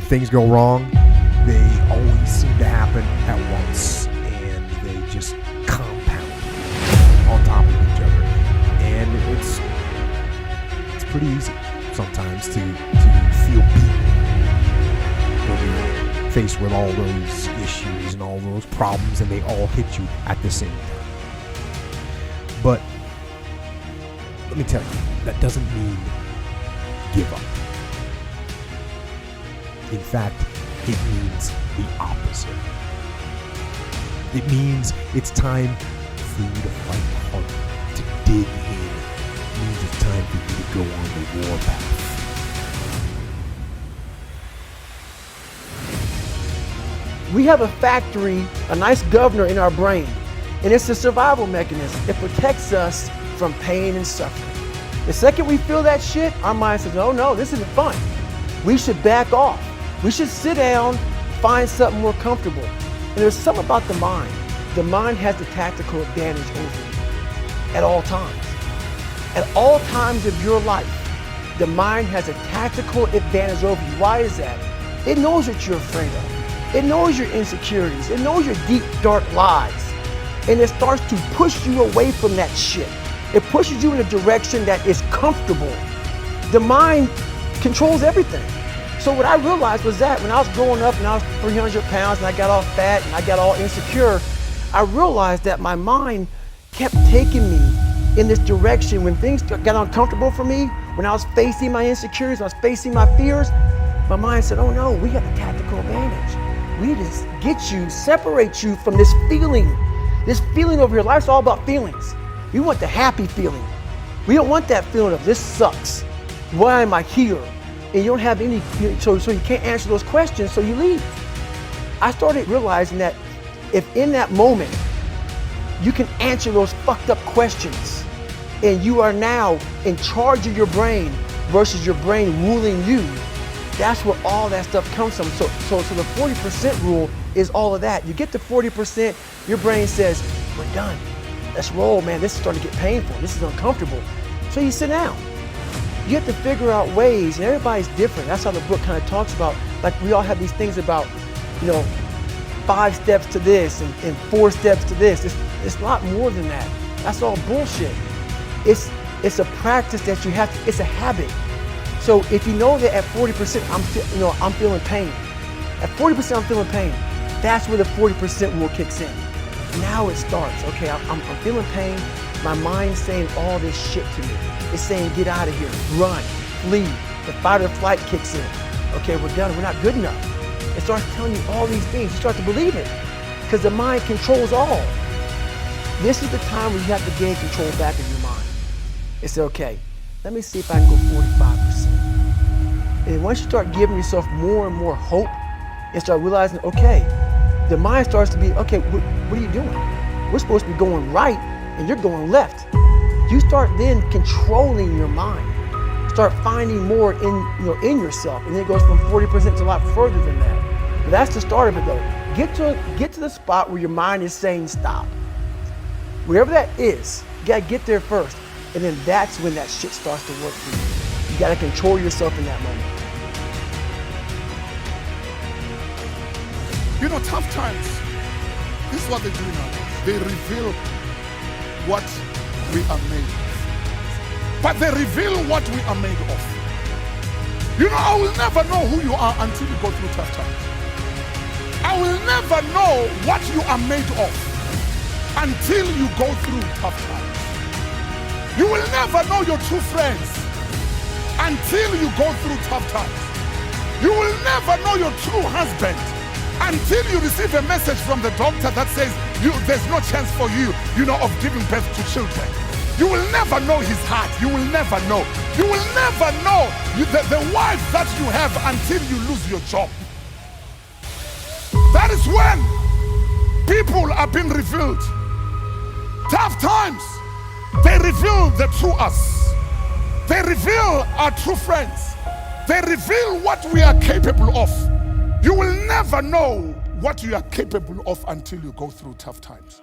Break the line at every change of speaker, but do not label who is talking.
things go wrong, they always seem to happen at once, and they just compound on top of each other. And it's pretty easy sometimes to feel beaten when you're faced with all those issues and all those problems, and they all hit you at the same time. But let me tell you, that doesn't mean give up. In fact, it means the opposite. It means it's time for you to fight harder, to dig in. It means it's time for you to go on the warpath.
We have a factory, a nice governor in our brain, and it's a survival mechanism. It protects us from pain and suffering. The second we feel that shit, our mind says, oh no, this isn't fun. We should back off. We should sit down, find something more comfortable. And there's something about the mind. The mind has the tactical advantage over you at all times. At all times of your life, the mind has a tactical advantage over you. Why is that? It knows what you're afraid of. It knows your insecurities. It knows your deep, dark lies. And it starts to push you away from that shit. It pushes you in a direction that is comfortable. The mind controls everything. So what I realized was that when I was growing up and I was 300 pounds and I got all fat and I got all insecure, I realized that my mind kept taking me in this direction. When things got uncomfortable for me, when I was facing my insecurities, I was facing my fears, my mind said, oh no, we have a tactical advantage. We need to get you, separate you from this feeling over here. Life's all about feelings. We want the happy feeling. We don't want that feeling of this sucks. Why am I here? And you don't have any, so you can't answer those questions, so you leave. I started realizing that if in that moment you can answer those fucked up questions and you are now in charge of your brain versus your brain ruling you, that's where all that stuff comes from. So the 40% rule is all of that. You get to 40%, your brain says, we're done. Let's roll, man. This is starting to get painful. This is uncomfortable. So you sit down. You have to figure out ways, and everybody's different. That's how the book kind of talks about, like we all have these things about, 5 steps to this and 4 steps to this. It's a lot more than that. That's all bullshit. It's a practice that you have to, it's a habit. So if you know that at 40%, I'm feeling pain. At 40% I'm feeling pain. That's where the 40% rule kicks in. Now it starts. Okay, I'm feeling pain. My mind's saying all this shit to me. It's saying, get out of here, run, flee. The fight or flight kicks in. Okay, we're done, we're not good enough. It starts telling you all these things. You start to believe it because the mind controls all. This is the time where you have to gain control back in your mind. It's okay, let me see if I can go 45%. And once you start giving yourself more and more hope and start realizing, okay, the mind starts to be, okay, what are you doing? We're supposed to be going right and you're going left. You start then controlling your mind. Start finding more in yourself, and then it goes from 40% to a lot further than that. But that's the start of it, though. Get to the spot where your mind is saying stop. Wherever that is, you gotta get there first, and then that's when that shit starts to work for you. You gotta control yourself in that moment.
Tough times. This is what they do now. They reveal what we are made of. But they reveal what we are made of. I will never know who you are until you go through tough times. I will never know what you are made of until you go through tough times. You will never know your true friends until you go through tough times. You will never know your true husband until you receive a message from the doctor that says there's no chance for you, of giving birth to children. You will never know his heart. You will never know. You will never know the wife that you have until you lose your job. That is when people are being revealed. Tough times, they reveal the true us. They reveal our true friends. They reveal what we are capable of. You will never know what you are capable of until you go through tough times.